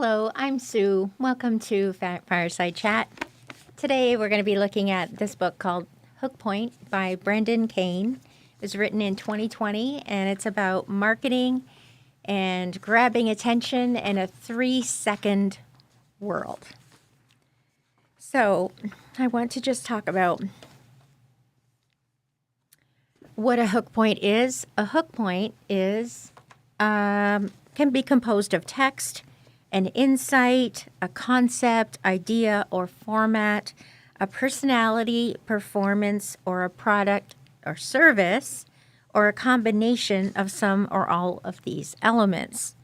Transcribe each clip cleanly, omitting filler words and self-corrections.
Hello, I'm Sue. Welcome to Fireside Chat. Today we're going to be looking at this book called Hook Point by Brendan Kane. It was written in 2020 and it's about marketing and grabbing attention in a 3-second world. So I want to just talk about what a hook point is. A hook point is can be composed of text, an insight, a concept, idea, or format, a personality, performance, or a product or service, or a combination of some or all of these elements.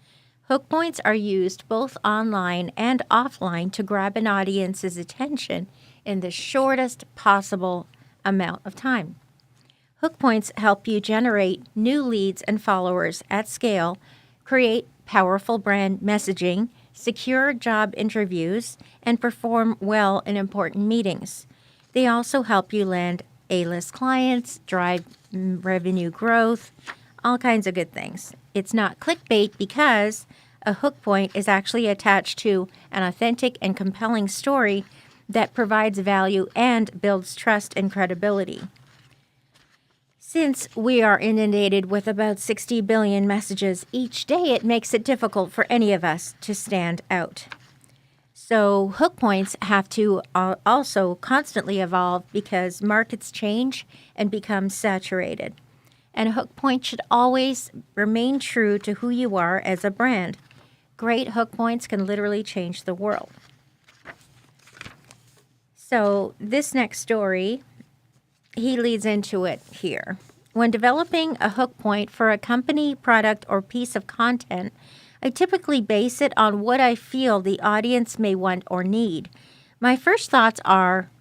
Hook points are used both online and offline to grab an audience's attention in the shortest possible amount of time. Hook points help you generate new leads and followers at scale, create powerful brand messaging, secure job interviews, and perform well in important meetings. They also help you land A-list clients, drive revenue growth, all kinds of good things. It's not clickbait because a hook point is actually attached to an authentic and compelling story that provides value and builds trust and credibility. Since we are inundated with about 60 billion messages each day, it makes it difficult for any of us to stand out. So hook points have to also constantly evolve because markets change and become saturated. And a hook point should always remain true to who you are as a brand. Great hook points can literally change the world. So this next story, he leads into it here. When developing a hook point for a company, product, or piece of content, I typically base it on what I feel the audience may want or need. My first thoughts are,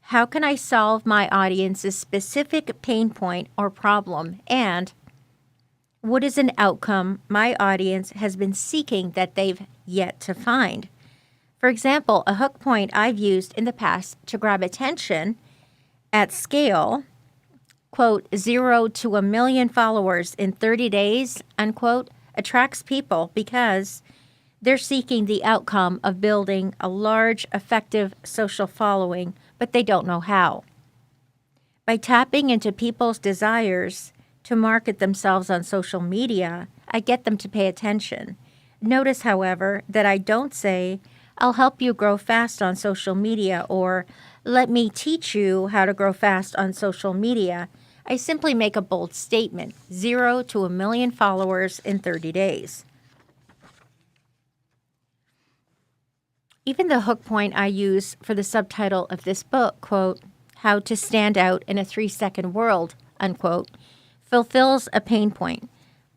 how can I solve my audience's specific pain point or problem? And what is an outcome my audience has been seeking that they've yet to find? For example, a hook point I've used in the past to grab attention at scale, quote, 0 to 1 million followers in 30 days, unquote, attracts people because they're seeking the outcome of building a large, effective social following, but they don't know how. By tapping into people's desires to market themselves on social media, I get them to pay attention. Notice, however, that I don't say, I'll help you grow fast on social media, or let me teach you how to grow fast on social media. I simply make a bold statement, 0 to 1 million followers in 30 days. Even the hook point I use for the subtitle of this book, quote, how to stand out in a 3-second world, unquote, fulfills a pain point.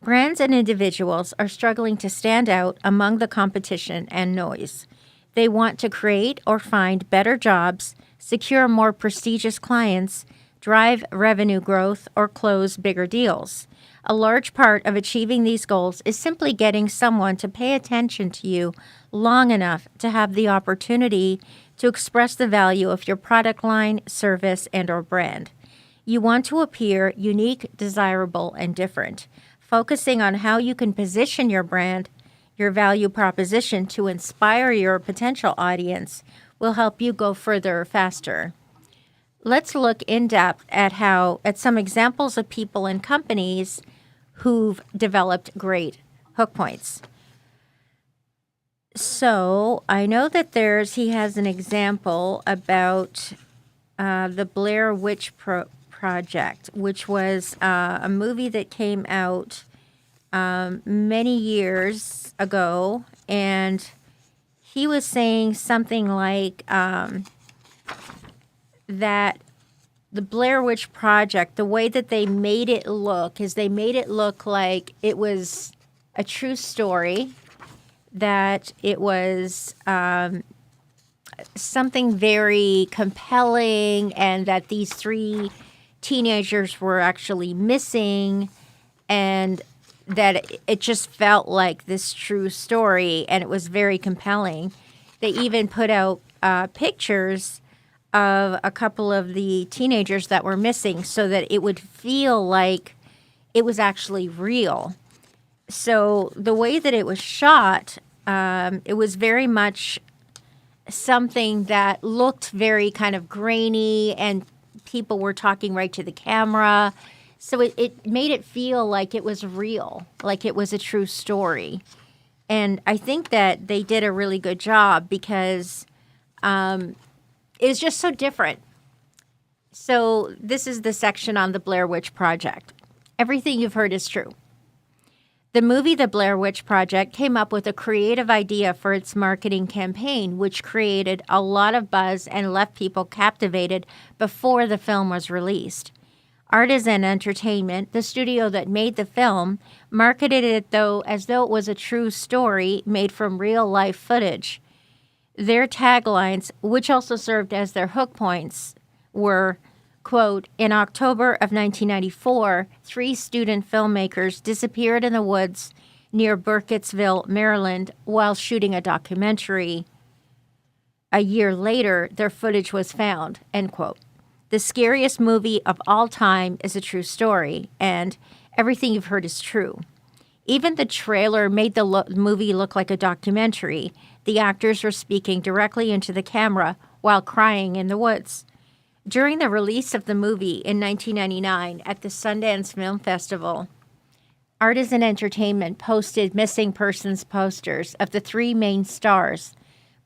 Brands and individuals are struggling to stand out among the competition and noise. They want to create or find better jobs, secure more prestigious clients, drive revenue growth, or close bigger deals. A large part of achieving these goals is simply getting someone to pay attention to you long enough to have the opportunity to express the value of your product line, service, and/or brand. You want to appear unique, desirable, and different. Focusing on how you can position your brand, your value proposition to inspire your potential audience will help you go further faster. Let's look in depth at some examples of people and companies who've developed great hook points. So I know that he has an example about the Blair Witch Project, which was a movie that came out many years ago, and he was saying something like that the Blair Witch Project, the way that they made it look is they made it look like it was a true story, that it was something very compelling, and that these 3 teenagers were actually missing, and that it just felt like this true story, and it was very compelling. They even put out pictures of a couple of the teenagers that were missing so that it would feel like it was actually real. So the way that it was shot It was very much something that looked very kind of grainy, and people were talking right to the camera. So it made it feel like it was real, like it was a true story. And I think that they did a really good job because it was just so different. So this is the section on the Blair Witch Project. Everything you've heard is true. The movie The Blair Witch Project came up with a creative idea for its marketing campaign, which created a lot of buzz and left people captivated before the film was released. Artisan Entertainment, the studio that made the film, marketed it as though it was a true story made from real-life footage. Their taglines, which also served as their hook points, were, quote, "In October of 1994, 3 student filmmakers disappeared in the woods near Burkittsville, Maryland, while shooting a documentary. A year later, their footage was found," end quote. "The scariest movie of all time is a true story," and "Everything you've heard is true." Even the trailer made the movie look like a documentary. The actors were speaking directly into the camera while crying in the woods. During the release of the movie in 1999 at the Sundance Film Festival, Artisan Entertainment posted missing persons posters of the 3 main stars,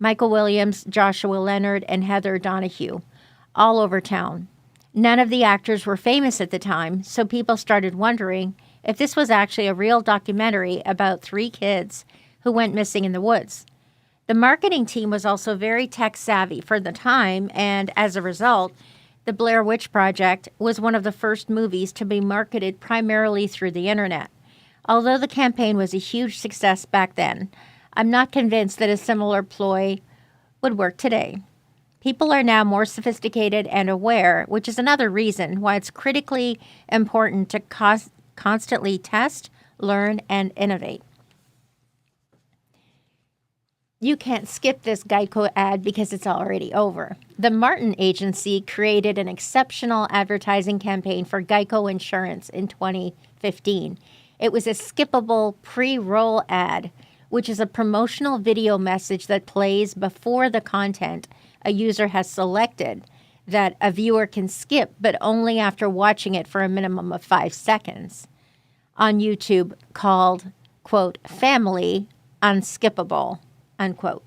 Michael Williams, Joshua Leonard, and Heather Donahue, all over town. None of the actors were famous at the time, so people started wondering if this was actually a real documentary about 3 kids who went missing in the woods. The marketing team was also very tech-savvy for the time, and as a result, The Blair Witch Project was one of the first movies to be marketed primarily through the internet. Although the campaign was a huge success back then, I'm not convinced that a similar ploy would work today. People are now more sophisticated and aware, which is another reason why it's critically important to constantly test, learn, and innovate. You can't skip this Geico ad because it's already over. The Martin Agency created an exceptional advertising campaign for Geico Insurance in 2015. It was a skippable pre-roll ad, which is a promotional video message that plays before the content a user has selected that a viewer can skip, but only after watching it for a minimum of 5 seconds. On YouTube, called, quote, "Family Unskippable," unquote.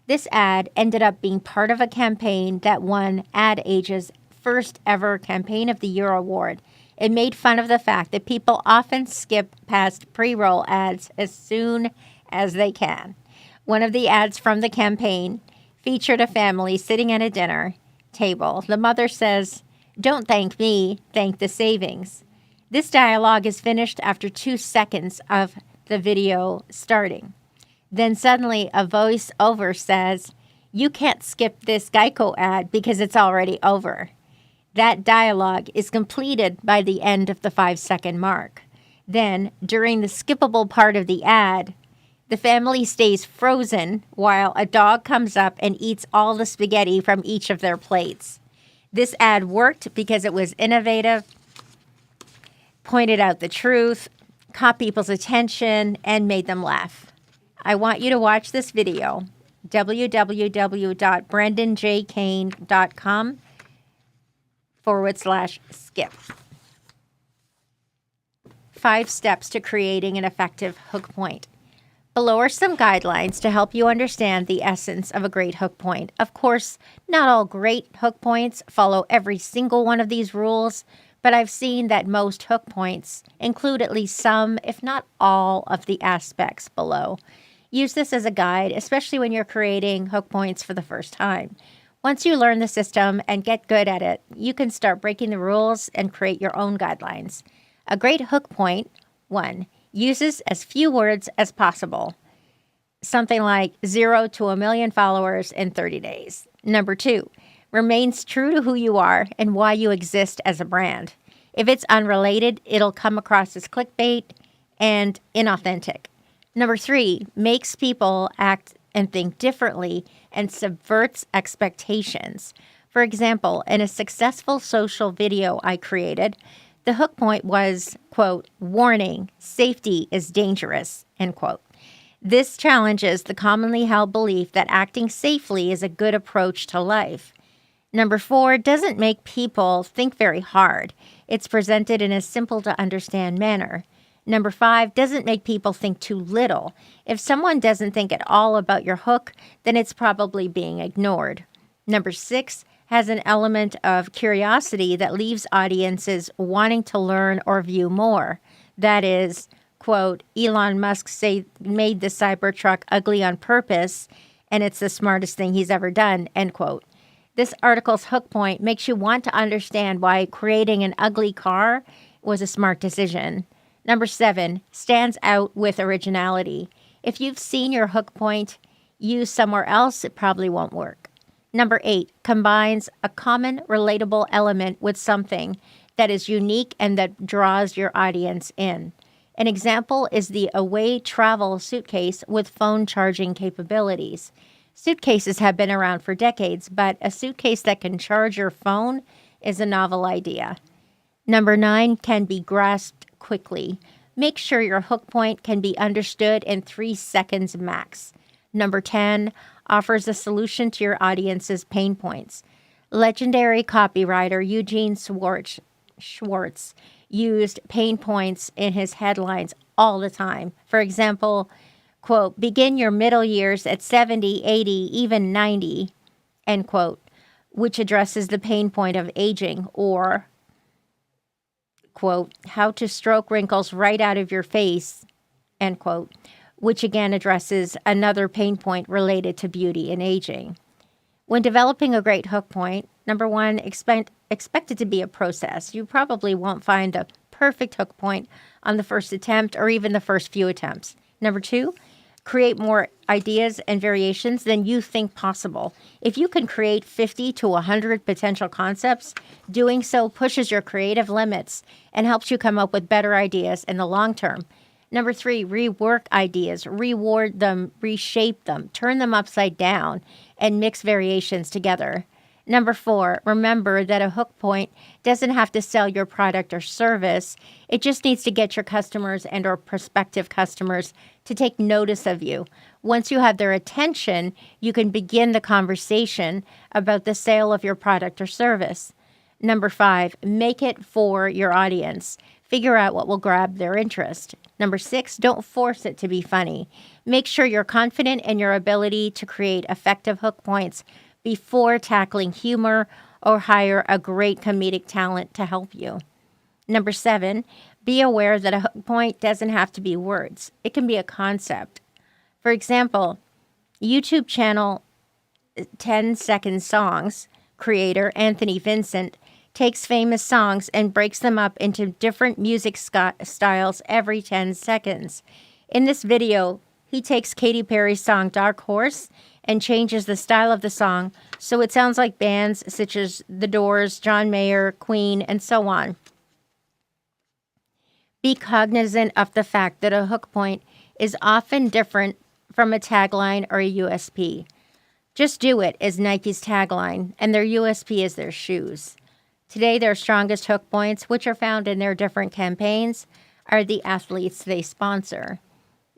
This ad ended up being part of a campaign that won Ad Age's first ever Campaign of the Year award. It made fun of the fact that people often skip past pre-roll ads as soon as they can. One of the ads from the campaign featured a family sitting at a dinner table. The mother says, "Don't thank me, thank the savings." This dialogue is finished after 2 seconds of the video starting. Then suddenly a voice-over says, "You can't skip this Geico ad because it's already over." That dialogue is completed by the end of the 5-second mark. Then, during the skippable part of the ad, the family stays frozen while a dog comes up and eats all the spaghetti from each of their plates. This ad worked because it was innovative, pointed out the truth, caught people's attention, and made them laugh. I want you to watch this video, www.brandonjkane.com/skip. 5 steps to creating an effective hook point. Below are some guidelines to help you understand the essence of a great hook point. Of course, not all great hook points follow every single one of these rules, but I've seen that most hook points include at least some, if not all, of the aspects below. Use this as a guide, especially when you're creating hook points for the first time. Once you learn the system and get good at it, you can start breaking the rules and create your own guidelines. A great hook point, 1, uses as few words as possible. Something like 0 to 1 million followers in 30 days. Number 2, remains true to who you are and why you exist as a brand. If it's unrelated, it'll come across as clickbait and inauthentic. Number 3, makes people act and think differently and subverts expectations. For example, in a successful social video I created, the hook point was, quote, "Warning, safety is dangerous," end quote. This challenges the commonly held belief that acting safely is a good approach to life. Number 4, doesn't make people think very hard. It's presented in a simple to understand manner. Number 5, doesn't make people think too little. If someone doesn't think at all about your hook, then it's probably being ignored. Number 6, has an element of curiosity that leaves audiences wanting to learn or view more. That is, quote, Elon Musk made the Cybertruck ugly on purpose, and it's the smartest thing he's ever done, end quote. This article's hook point makes you want to understand why creating an ugly car was a smart decision. Number 7, stands out with originality. If you've seen your hook point used somewhere else, it probably won't work. Number 8, combines a common relatable element with something that is unique and that draws your audience in. An example is the away travel suitcase with phone charging capabilities. Suitcases have been around for decades, but a suitcase that can charge your phone is a novel idea. Number 9, can be grasped quickly. Make sure your hook point can be understood in 3 seconds max. Number 10, offers a solution to your audience's pain points. Legendary copywriter Eugene Schwartz used pain points in his headlines all the time. For example, quote, begin your middle years at 70, 80, even 90, end quote, which addresses the pain point of aging, or, quote, how to stroke wrinkles right out of your face, end quote, which again addresses another pain point related to beauty and aging. When developing a great hook point, number 1, expect it to be a process. You probably won't find the perfect hook point on the first attempt or even the first few attempts. Number 2, create more ideas and variations than you think possible. If you can create 50 to 100 potential concepts, doing so pushes your creative limits and helps you come up with better ideas in the long term. Number 3, rework ideas, reward them, reshape them, turn them upside down, and mix variations together. Number 4, remember that a hook point doesn't have to sell your product or service. It just needs to get your customers and or prospective customers to take notice of you. Once you have their attention, you can begin the conversation about the sale of your product or service. Number 5, make it for your audience. Figure out what will grab their interest. Number 6, don't force it to be funny. Make sure you're confident in your ability to create effective hook points before tackling humor or hire a great comedic talent to help you. Number 7, be aware that a hook point doesn't have to be words. It can be a concept. For example, YouTube channel 10 Second Songs creator Anthony Vincent takes famous songs and breaks them up into different music styles every 10 seconds. In this video, he takes Katy Perry's song Dark Horse and changes the style of the song so it sounds like bands such as The Doors, John Mayer, Queen, and so on. Be cognizant of the fact that a hook point is often different from a tagline or a USP. Just do it is Nike's tagline, and their USP is their shoes. Today, their strongest hook points, which are found in their different campaigns, are the athletes they sponsor.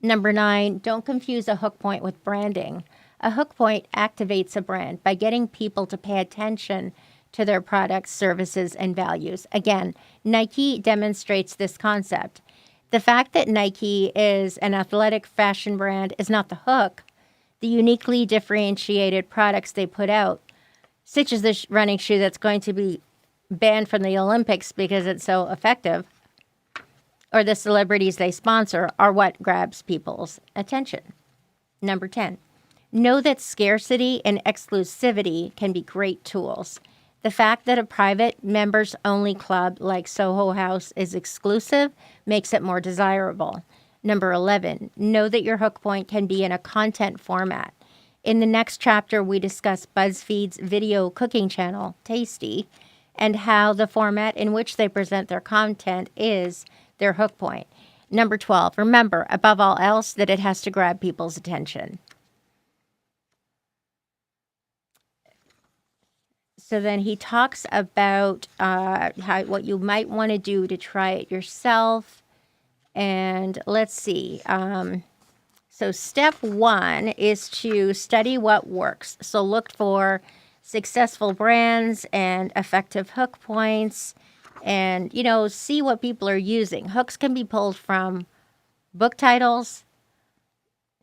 Number 9, don't confuse a hook point with branding. A hook point activates a brand by getting people to pay attention to their products, services, and values. Again, Nike demonstrates this concept. The fact that Nike is an athletic fashion brand is not the hook. The uniquely differentiated products they put out, such as this running shoe that's going to be banned from the Olympics because it's so effective, or the celebrities they sponsor, are what grabs people's attention. Number 10, know that scarcity and exclusivity can be great tools. The fact that a private members-only club like Soho House is exclusive makes it more desirable. Number 11, know that your hook point can be in a content format. In the next chapter, we discuss BuzzFeed's video cooking channel, Tasty, and how the format in which they present their content is their hook point. Number 12, remember, above all else, that it has to grab people's attention. So then he talks about what you might want to do to try it yourself. And let's see. So step one is to study what works. So look for successful brands and effective hook points and, see what people are using. Hooks can be pulled from book titles,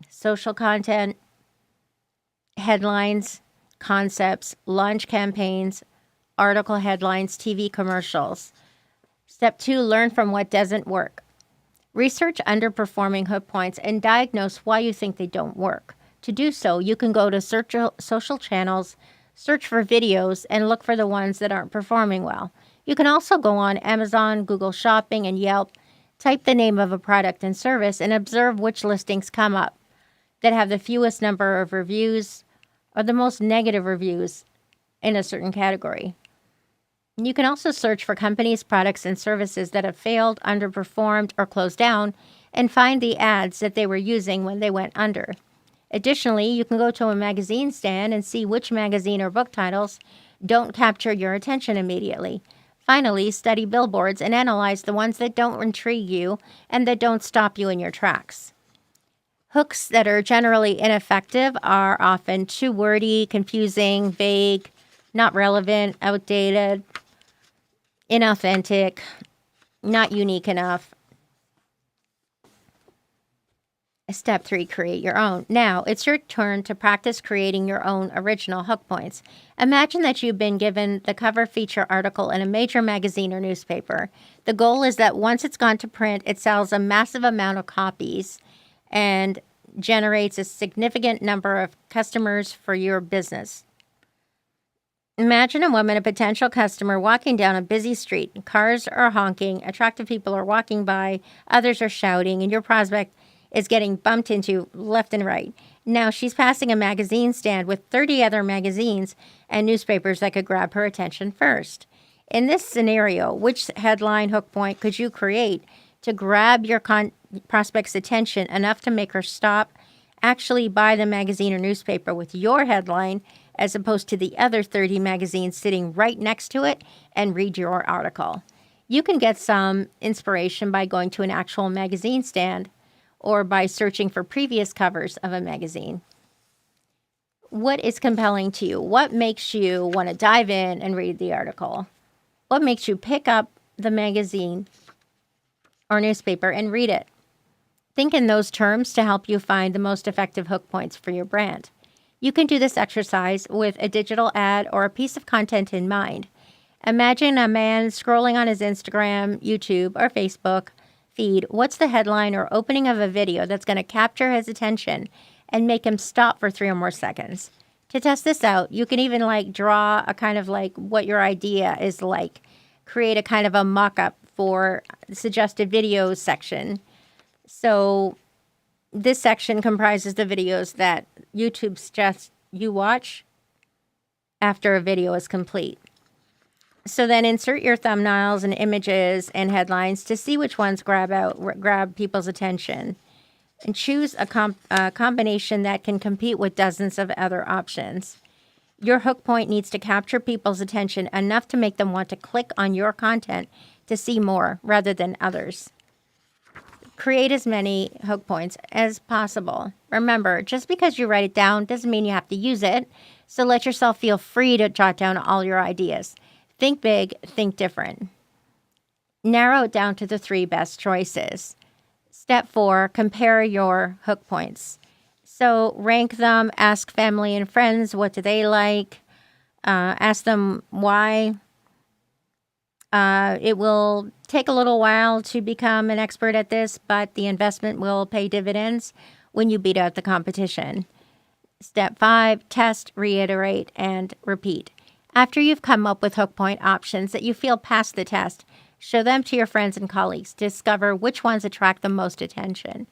social content, headlines, concepts, launch campaigns, article headlines, TV commercials. Step two, learn from what doesn't work. Research underperforming hook points and diagnose why you think they don't work. To do so, you can go to social channels, search for videos, and look for the ones that aren't performing well. You can also go on Amazon, Google Shopping, and Yelp, type the name of a product and service, and observe which listings come up that have the fewest number of reviews or the most negative reviews in a certain category. You can also search for companies, products, and services that have failed, underperformed, or closed down and find the ads that they were using when they went under. Additionally, you can go to a magazine stand and see which magazine or book titles don't capture your attention immediately. Finally, study billboards and analyze the ones that don't intrigue you and that don't stop you in your tracks. Hooks that are generally ineffective are often too wordy, confusing, vague, not relevant, outdated, inauthentic, not unique enough. Step 3, create your own. Now, it's your turn to practice creating your own original hook points. Imagine that you've been given the cover feature article in a major magazine or newspaper. The goal is that once it's gone to print, it sells a massive amount of copies and generates a significant number of customers for your business. Imagine a woman, a potential customer, walking down a busy street. Cars are honking, attractive people are walking by, others are shouting, and your prospect is getting bumped into left and right. Now she's passing a magazine stand with 30 other magazines and newspapers that could grab her attention first. In this scenario, which headline hook point could you create to grab your prospect's attention enough to make her stop, actually buy the magazine or newspaper with your headline as opposed to the other 30 magazines sitting right next to it and read your article? You can get some inspiration by going to an actual magazine stand or by searching for previous covers of a magazine. What is compelling to you? What makes you want to dive in and read the article? What makes you pick up the magazine or newspaper and read it? Think in those terms to help you find the most effective hook points for your brand. You can do this exercise with a digital ad or a piece of content in mind. Imagine a man scrolling on his Instagram, YouTube, or Facebook feed. What's the headline or opening of a video that's going to capture his attention and make him stop for 3 or more seconds? To test this out, you can even draw a kind of what your idea is like. Create a kind of a mock-up for the suggested videos section. So this section comprises the videos that YouTube suggests you watch after a video is complete. So then insert your thumbnails and images and headlines to see which ones grab people's attention. And choose a combination that can compete with dozens of other options. Your hook point needs to capture people's attention enough to make them want to click on your content to see more rather than others. Create as many hook points as possible. Remember, just because you write it down doesn't mean you have to use it, so let yourself feel free to jot down all your ideas. Think big, think different. Narrow it down to the 3 best choices. Step 4, compare your hook points. So rank them, ask family and friends, what do they like? Ask them why. It will take a little while to become an expert at this, but the investment will pay dividends when you beat out the competition. Step 5, test, reiterate, and repeat. After you've come up with hook point options that you feel pass the test, show them to your friends and colleagues to discover which ones attract the most attention.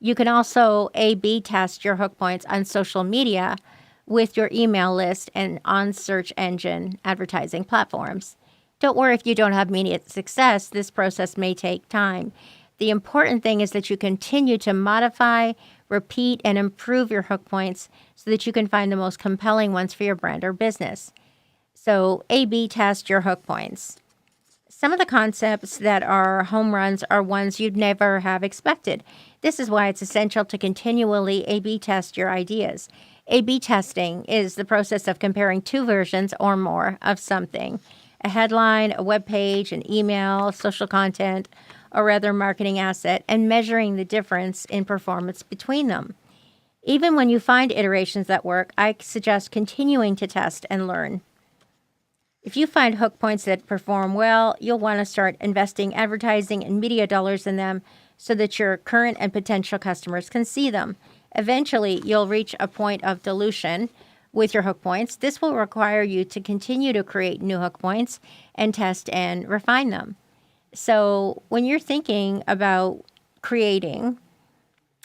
You can also A/B test your hook points on social media with your email list and on search engine advertising platforms. Don't worry if you don't have immediate success. This process may take time. The important thing is that you continue to modify, repeat, and improve your hook points so that you can find the most compelling ones for your brand or business. So A/B test your hook points. Some of the concepts that are home runs are ones you'd never have expected. This is why it's essential to continually A/B test your ideas. A/B testing is the process of comparing two versions or more of something: a headline, a web page, an email, social content, or other marketing asset, and measuring the difference in performance between them. Even when you find iterations that work, I suggest continuing to test and learn. If you find hook points that perform well, you'll want to start investing advertising and media dollars in them so that your current and potential customers can see them. Eventually, you'll reach a point of dilution with your hook points. This will require you to continue to create new hook points and test and refine them. So when you're thinking about creating,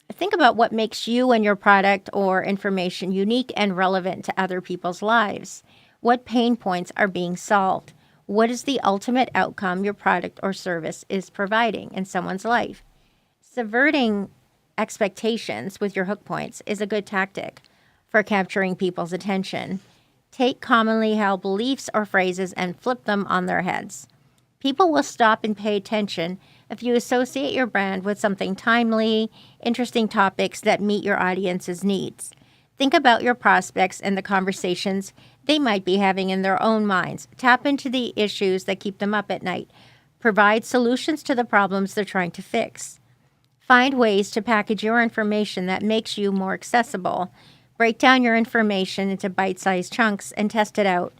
think about what makes you and your product or information unique and relevant to other people's lives. What pain points are being solved? What is the ultimate outcome your product or service is providing in someone's life? Subverting expectations with your hook points is a good tactic for capturing people's attention. Take commonly held beliefs or phrases and flip them on their heads. People will stop and pay attention if you associate your brand with something timely, interesting topics that meet your audience's needs. Think about your prospects and the conversations they might be having in their own minds. Tap into the issues that keep them up at night. Provide solutions to the problems they're trying to fix. Find ways to package your information that makes you more accessible. Break down your information into bite-sized chunks and test it out.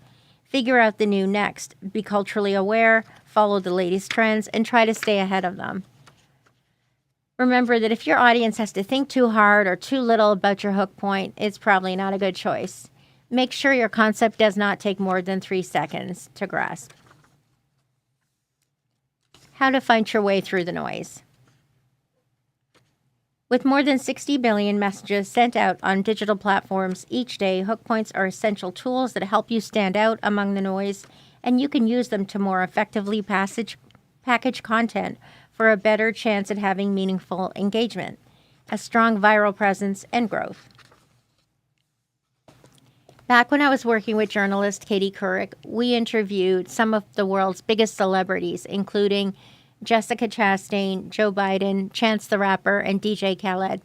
Figure out the new next. Be culturally aware, follow the latest trends, and try to stay ahead of them. Remember that if your audience has to think too hard or too little about your hook point, it's probably not a good choice. Make sure your concept does not take more than 3 seconds to grasp. How to find your way through the noise. With more than 60 billion messages sent out on digital platforms each day, hook points are essential tools that help you stand out among the noise, and you can use them to more effectively package content for a better chance at having meaningful engagement, a strong viral presence, and growth. Back when I was working with journalist Katie Couric, we interviewed some of the world's biggest celebrities, including Jessica Chastain, Joe Biden, Chance the Rapper, and DJ Khaled,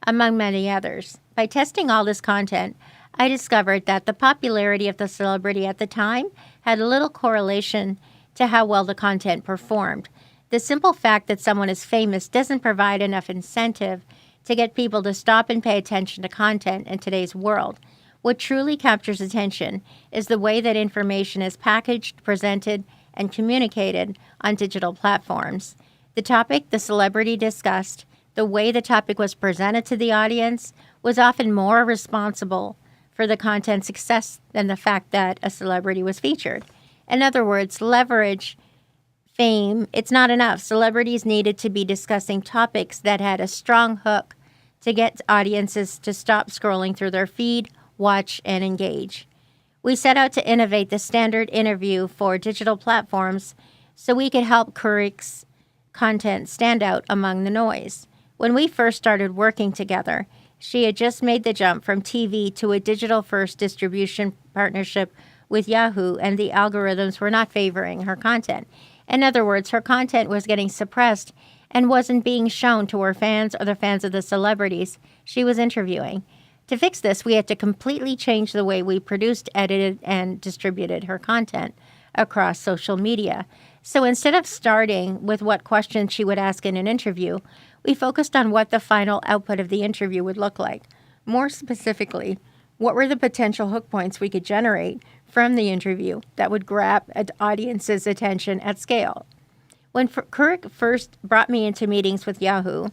among many others. By testing all this content, I discovered that the popularity of the celebrity at the time had little correlation to how well the content performed. The simple fact that someone is famous doesn't provide enough incentive to get people to stop and pay attention to content in today's world. What truly captures attention is the way that information is packaged, presented, and communicated on digital platforms. The topic the celebrity discussed, the way the topic was presented to the audience, was often more responsible for the content success than the fact that a celebrity was featured. In other words, leverage fame, it's not enough. Celebrities needed to be discussing topics that had a strong hook to get audiences to stop scrolling through their feed, watch, and engage. We set out to innovate the standard interview for digital platforms so we could help Couric's content stand out among the noise. When we first started working together, she had just made the jump from TV to a digital-first distribution partnership with Yahoo, and the algorithms were not favoring her content. In other words, her content was getting suppressed and wasn't being shown to her fans or the fans of the celebrities she was interviewing. To fix this, we had to completely change the way we produced, edited, and distributed her content across social media. So instead of starting with what questions she would ask in an interview, we focused on what the final output of the interview would look like. More specifically, what were the potential hook points we could generate from the interview that would grab an audience's attention at scale? When Couric first brought me into meetings with Yahoo,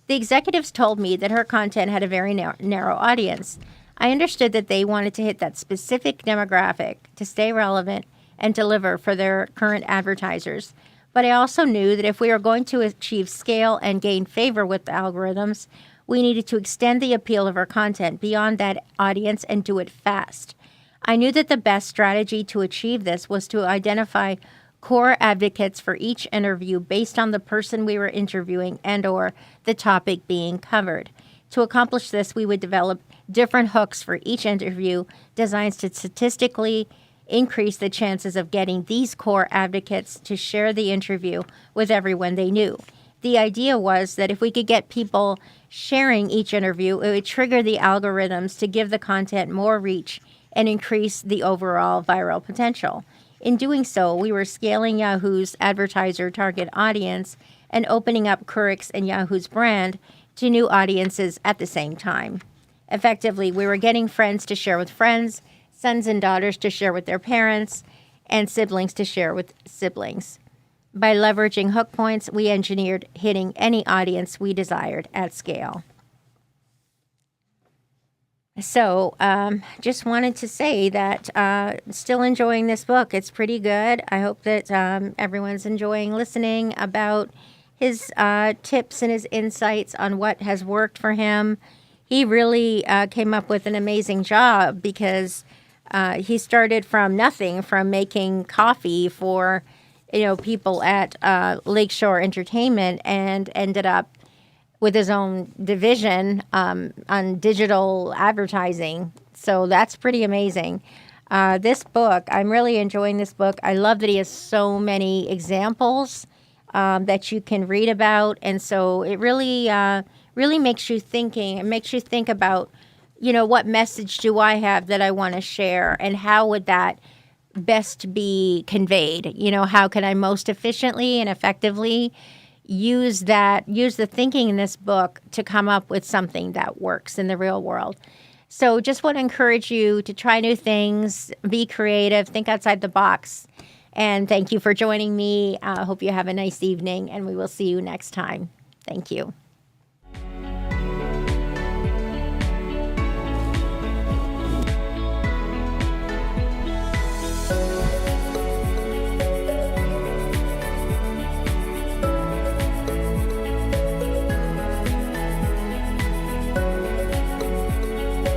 the executives told me that her content had a very narrow audience. I understood that they wanted to hit that specific demographic to stay relevant and deliver for their current advertisers. But I also knew that if we were going to achieve scale and gain favor with the algorithms, we needed to extend the appeal of our content beyond that audience and do it fast. I knew that the best strategy to achieve this was to identify core advocates for each interview based on the person we were interviewing and/or the topic being covered. To accomplish this, we would develop different hooks for each interview designed to statistically increase the chances of getting these core advocates to share the interview with everyone they knew. The idea was that if we could get people sharing each interview, it would trigger the algorithms to give the content more reach and increase the overall viral potential. In doing so, we were scaling Yahoo's advertiser target audience and opening up Curric's and Yahoo's brand to new audiences at the same time. Effectively, we were getting friends to share with friends, sons and daughters to share with their parents, and siblings to share with siblings. By leveraging hook points, we engineered hitting any audience we desired at scale. So just wanted to say that still enjoying this book. It's pretty good. I hope that everyone's enjoying listening about his tips and his insights on what has worked for him. He really came up with an amazing job because he started from nothing, from making coffee for people at Lakeshore Entertainment, and ended up with his own division on digital advertising. So that's pretty amazing. This book, I'm really enjoying this book. I love that he has so many examples that you can read about. And so it really makes you thinking. It makes you think about, what message do I have that I want to share, and how would that best be conveyed? How can I most efficiently and effectively use the thinking in this book to come up with something that works in the real world. So just want to encourage you to try new things, be creative, think outside the box. And thank you for joining me. I hope you have a nice evening, and we will see you next time. Thank you.